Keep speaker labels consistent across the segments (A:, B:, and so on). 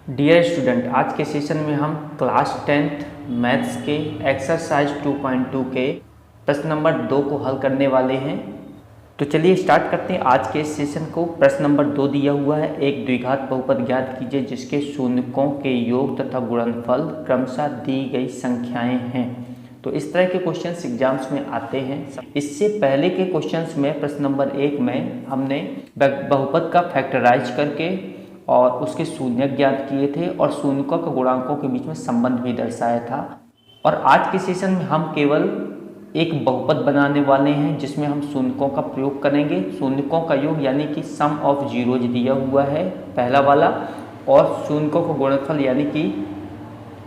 A: Dear student, आज के session में हम क्लास 10th मैथ्स के एक्सरसाइज 2.2 के प्रश्न नंबर 2 को हल करने वाले हैं। तो चलिए स्टार्ट करते हैं आज के सेशन को। प्रश्न नंबर 2 दिया हुआ है, एक द्विघात बहुपद ज्ञात कीजिए जिसके शून्यकों के योग तथा गुणनफल क्रमशः दी गई संख्याएं हैं। तो इस तरह के क्वेश्चंस एग्जाम्स में आते हैं। इससे पहले के क्वेश्चंस में प्रश्न नंबर 1 में हमने बहुपद का फैक्टराइज करके और उसके शून्यक ज्ञात किए थे और शून्यकों के गुणांकों के बीच में संबंध भी दर्शाया था। और आज के सेशन में हम केवल एक बहुपद बनाने वाले हैं जिसमें हम शून्यकों का प्रयोग करेंगे। शून्यकों का योग यानी कि सम ऑफ जीरोज दिया हुआ है पहला वाला, और शून्यकों का गुणनफल यानी कि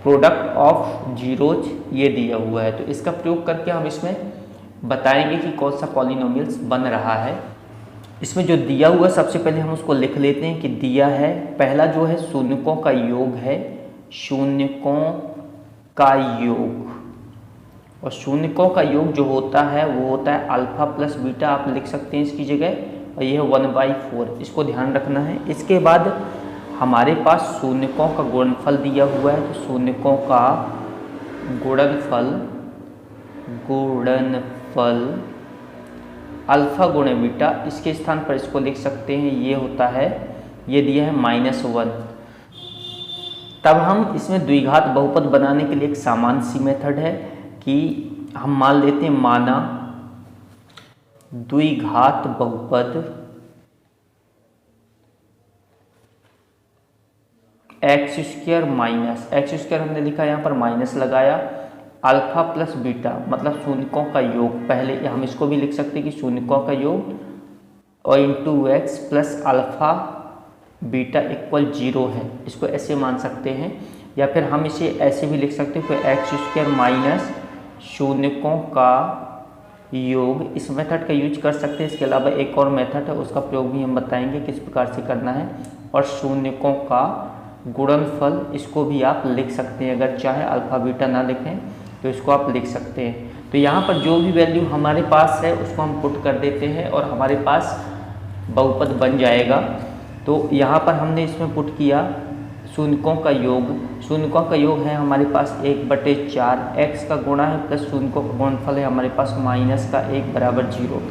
A: प्रोडक्ट ऑफ जीरोज ये दिया हुआ है। तो इसका प्रयोग करके हम इसमें बताएंगे कि कौन सा पॉलिनोमियल्स बन रहा है। इसमें जो दिया हुआ सबसे पहले हम उसको लिख लेते हैं कि दिया है, पहला जो है शून्यकों का योग है, शून्यकों का योग। और शून्यकों का योग जो होता है वो होता है अल्फा प्लस बीटा, आप लिख सकते हैं इसकी जगह, और ये है 1/4, इसको ध्यान रखना है। इसके बाद हमारे पास शून्यकों का गुणनफल दिया हुआ है, तो शून्यकों का गुणनफल अल्फा गुणे बीटा, इसके स्थान पर इसको लिख सकते हैं, ये होता है, ये दिया है -1। तब हम इसमें द्विघात बहुपद बनाने के लिए एक सामान्य सी मेथड है कि हम मान लेते हैं, माना द्विघात बहुपद x² हमने लिखा, यहाँ पर माइनस लगाया, अल्फा प्लस बीटा मतलब शून्यकों का योग, पहले हम इसको भी लिख सकते हैं कि शून्यकों का योग और into x plus alpha beta equal 0 है, इसको ऐसे मान सकते हैं। या फिर हम इसे ऐसे भी लिख सकते हैं कि x² माइनस शून्यकों का योग, इस मेथड का यूज कर सकते हैं। इसके अलावा एक और मेथड है, उसका प्रयोग भी हम बताएंगे किस प्रकार से करना है। और शून्यकों का गुणनफल, इसको भी आप लिख सकते हैं, अगर चाहे अल्फा बीटा ना लिखें तो इसको आप लिख सकते हैं। तो यहाँ पर जो भी वैल्यू हमारे पास है उसको हम पुट कर देते हैं और हमारे पास बहुपद बन जाएगा। तो यहाँ पर हमने इसमें पुट किया शून्यकों का योग है हमारे पास 1/4, x का गुणा है प्लस शून्यकों का गुणनफल है हमारे पास -1 बराबर 0।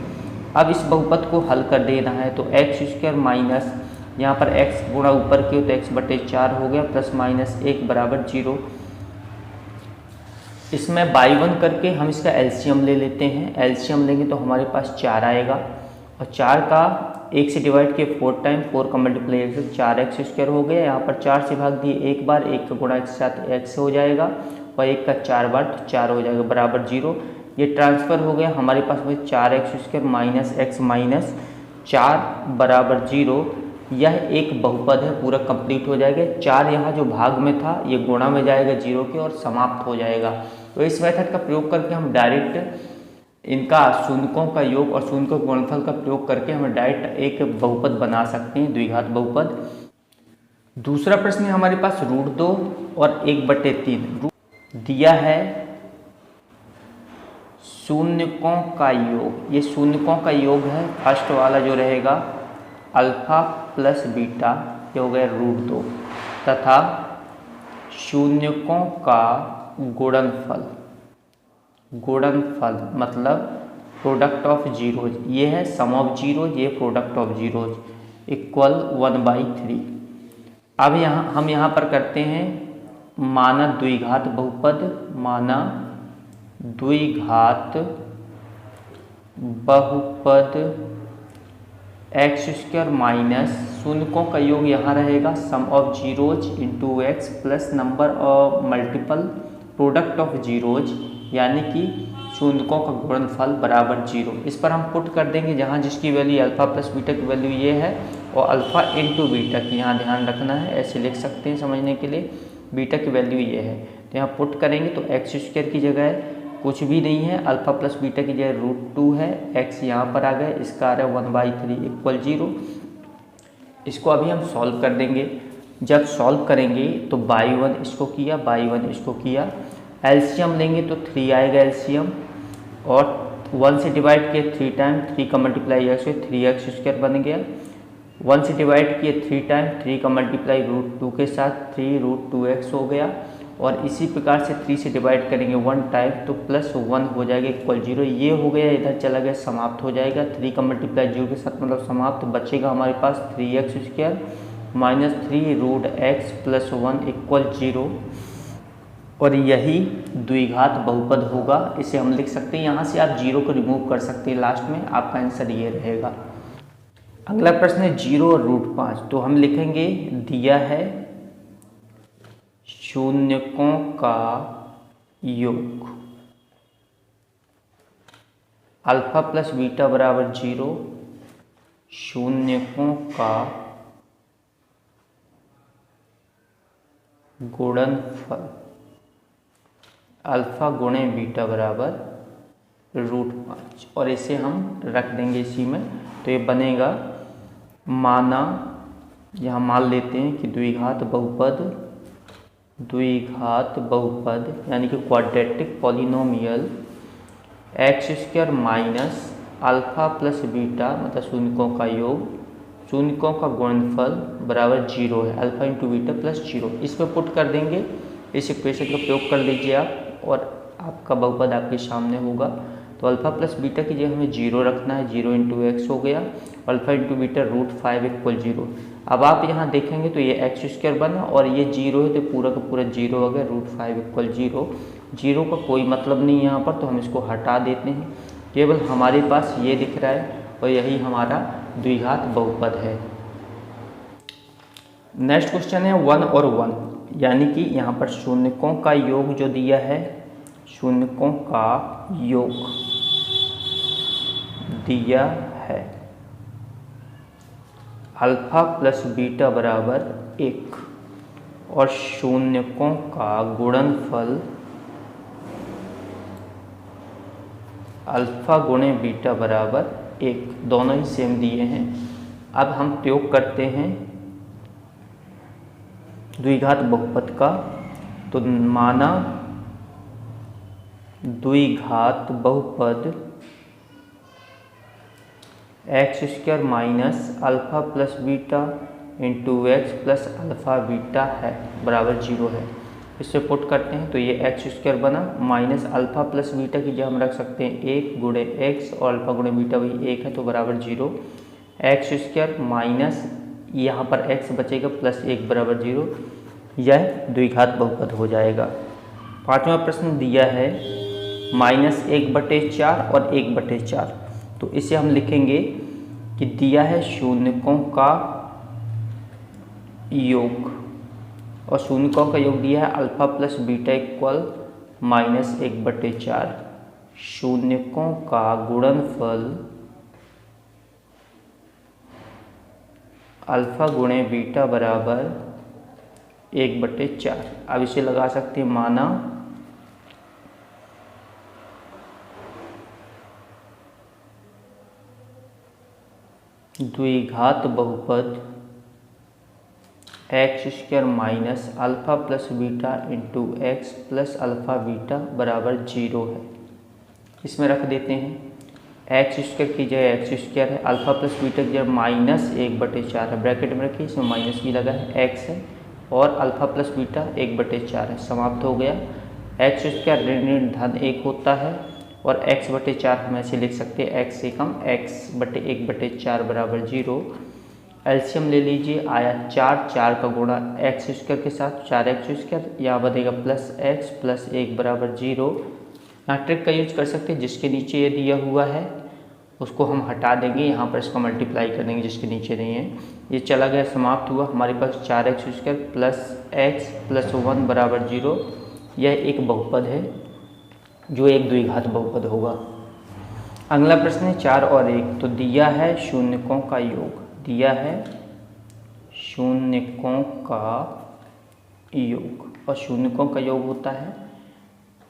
A: अब इस बहुपद को हल कर देना है, तो x² माइनस, यहाँ पर x गुणा ऊपर की तो x/4 हो गया, प्लस -1 बराबर 0। इसमें बाई 1 करके हम इसका एलसीएम ले लेते हैं। एलसीएम लेंगे तो हमारे पास 4 आएगा, और 4 का 1 से डिवाइड किए 4 टाइम, 4 का मल्टीप्लाई 4x² हो गया। यहाँ पर 4 से भाग दिए एक बार, 1 का गुणा 1 के साथ x हो जाएगा, और 1 का 4 बार तो 4 हो जाएगा बराबर 0। ये ट्रांसफ़र हो गया, हमारे पास में 4x² माइनस x माइनस 4 बराबर 0। यह एक बहुपद है, पूरा कंप्लीट हो जाएगा। 4 यहाँ जो भाग में था ये गुणा में जाएगा 0 के और समाप्त हो जाएगा। तो इस मेथड का प्रयोग करके हम डायरेक्ट इनका शून्यकों का योग और शून्यकों के गुणनफल का प्रयोग करके हम डायरेक्ट एक बहुपद बना सकते हैं, द्विघात बहुपद। दूसरा प्रश्न है हमारे पास √2 और 1/3 दिया है, शून्यकों का योग, ये शून्यकों का योग है, फर्स्ट वाला जो रहेगा अल्फा प्लस बीटा, ये हो गया √2, तथा शून्यकों का गुणनफल मतलब प्रोडक्ट ऑफ जीरोज, ये है सम ऑफ जीरोज, ये प्रोडक्ट ऑफ जीरोज इक्वल 1/3। अब हम यहाँ पर करते हैं माना द्विघात बहुपद x² माइनस शून्यकों का योग यहाँ रहेगा sum of zeros into x plus number of multiple product of zeros यानी कि शून्यकों का गुणनफल बराबर 0। इस पर हम पुट कर देंगे, जहाँ जिसकी वैल्यू अल्फा प्लस बीटा की वैल्यू ये है और अल्फा इंटू बीटा की यहाँ ध्यान रखना है, ऐसे लिख सकते हैं समझने के लिए, बीटा की वैल्यू ये है। तो यहाँ पुट करेंगे तो x² की जगह कुछ भी नहीं है, अल्फा प्लस बीटा की जगह √2 है, x यहाँ पर आ गया, इसका आ रहा है 1/3 इक्वल 0। इसको अभी हम सॉल्व कर देंगे। जब सॉल्व करेंगे तो बाई 1 इसको किया, बाई 1 इसको किया, एलसीएम लेंगे तो 3 आएगा एलसीएम, और 1 से डिवाइड किया 3 टाइम, 3 का मल्टीप्लाई x 3x² बन गया, 1 से डिवाइड किए 3 टाइम, 3 का मल्टीप्लाई √2 के साथ 3√2x हो गया। और इसी प्रकार से 3 से डिवाइड करेंगे 1 टाइम तो +1 हो जाएगा इक्वल 0। ये हो गया, इधर चला गया, समाप्त हो जाएगा। 3 का मल्टीप्लाई 0 के साथ मतलब समाप्त। बचेगा हमारे पास 3x² माइनस 3√x + 1 इक्वल 0। और यही द्विघात बहुपद होगा। इसे हम लिख सकते हैं, यहाँ से आप 0 को रिमूव कर सकते हैं, लास्ट में आपका आंसर ये रहेगा। अगला प्रश्न है 0 और √5। तो हम लिखेंगे दिया है शून्यकों का योग अल्फा प्लस बीटा बराबर 0, शून्यकों का गुणनफल अल्फा गुणे बीटा बराबर √5। और इसे हम रख देंगे इसी में। तो ये बनेगा, माना यहाँ मान लेते हैं कि द्विघात बहुपद यानी कि quadratic polynomial x² minus alpha plus beta मतलब शून्यकों का योग, शून्यकों का गुणनफल बराबर 0 है, अल्फा इंटू बीटा प्लस 0। इसमें पुट कर देंगे, इस इक्वेशन का प्रयोग कर लीजिए आप और आपका बहुपद आपके सामने होगा। तो अल्फा प्लस बीटा की जगह हमें 0 रखना है, 0 इंटू एक्स हो गया, अल्फा इंटू बीटा √5 इक्वल 0। अब आप यहाँ देखेंगे तो ये x² बना और ये 0 है तो पूरा का पूरा 0 हो गया, √5 इक्वल 0। 0 का कोई मतलब नहीं यहाँ पर, तो हम इसको हटा देते हैं। केवल हमारे पास ये दिख रहा है और यही हमारा द्विघात बहुपद है। नेक्स्ट क्वेश्चन है 1 और 1, यानी कि यहाँ पर शून्यकों का योग जो दिया है, शून्यकों का योग दिया है अल्फा प्लस बीटा बराबर 1 और शून्यकों का गुणनफल अल्फा गुणे बीटा बराबर 1, दोनों ही सेम दिए हैं। अब हम प्रयोग करते हैं द्विघात बहुपद का। तो माना द्विघात बहुपद x² minus alpha plus beta into x plus alpha beta है बराबर 0 है। इससे पुट करते हैं तो ये x² बना, माइनस अल्फा प्लस बीटा की जगह हम रख सकते हैं 1 गुणे एक्स और अल्फा गुणे बीटा वही 1 है तो बराबर 0। x² माइनस यहाँ पर x बचेगा प्लस 1 बराबर 0। यह द्विघात बहुपद हो जाएगा। पांचवा प्रश्न दिया है -1/4 और 1/4। तो इसे हम लिखेंगे कि दिया है शून्यकों का योग और शून्यकों का योग दिया है अल्फा प्लस बीटा इक्वल -1/4, शून्यकों का गुणनफल अल्फा गुणे बीटा बराबर 1/4। अब इसे लगा सकते हैं, माना द्विघात बहुपद x² minus alpha plus beta into x plus alpha beta बराबर 0 है। इसमें रख देते हैं x² की जगह x² है, अल्फा प्लस बीटा की जगह -1/4 है, ब्रैकेट में रखिए, इसमें माइनस भी लगा है, x है और अल्फा प्लस बीटा 1/4 है, समाप्त हो गया। x² ऋण धन 1 होता है और x/4 हम ऐसे लिख सकते हैं x से कम, x/1/4 बराबर 0। एलसीएम ले लीजिए, आया 4 का गुणा x² के साथ 4x², यहाँ बनेगा +x + 1 बराबर 0। यहाँ ट्रिक का यूज कर सकते हैं, जिसके नीचे ये दिया हुआ है उसको हम हटा देंगे, यहाँ पर इसका मल्टीप्लाई कर देंगे जिसके नीचे नहीं है, ये चला गया, समाप्त हुआ। हमारे पास 4x² + x + 1 बराबर 0। यह एक बहुपद है जो एक द्विघात बहुपद होगा। अगला प्रश्न है 4 और 1। तो दिया है शून्यकों का योग, दिया है शून्यकों का योग और शून्यकों का योग होता है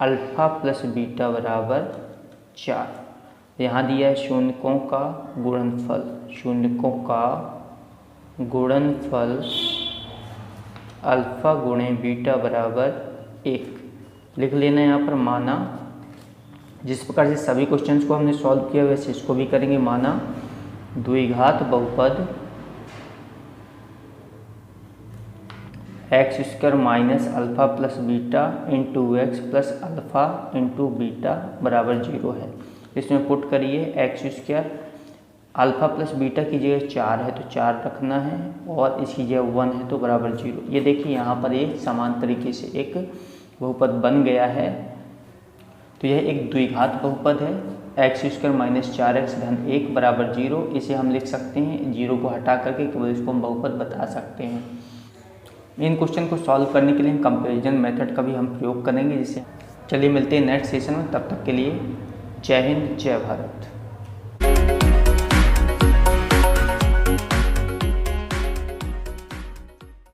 A: अल्फा प्लस बीटा बराबर 4। यहाँ दिया है शून्यकों का गुणनफल, शून्यकों का गुणनफल अल्फा गुणे बीटा बराबर 1 लिख लेना यहाँ पर। माना जिस प्रकार से सभी क्वेश्चंस को हमने सॉल्व किया वैसे इसको भी करेंगे। माना द्विघात बहुपद x square minus alpha plus beta into x plus alpha into beta बराबर 0 है। इसमें पुट करिए x square alpha plus beta की जगह 4 है तो 4 रखना है और इसकी जगह 1 है तो बराबर 0। ये देखिए यहाँ पर ये समान तरीके से एक बहुपद बन गया है। तो यह एक द्विघात बहुपद है। एक्स स्क्वायर माइनस 4x धन 1 बराबर 0। इसे हम लिख सकते हैं 0 को हटा करके केवल इसको हम बहुपद बता सकते हैं। इन क्वेश्चन को सॉल्व करने के लिए कंपैरिजन मेथड का भी हम प्रयोग करेंगे। जिससे चलिए मिलते हैं नेक्स्ट सेशन में, तब तक के लिए जय हिंद जय भारत।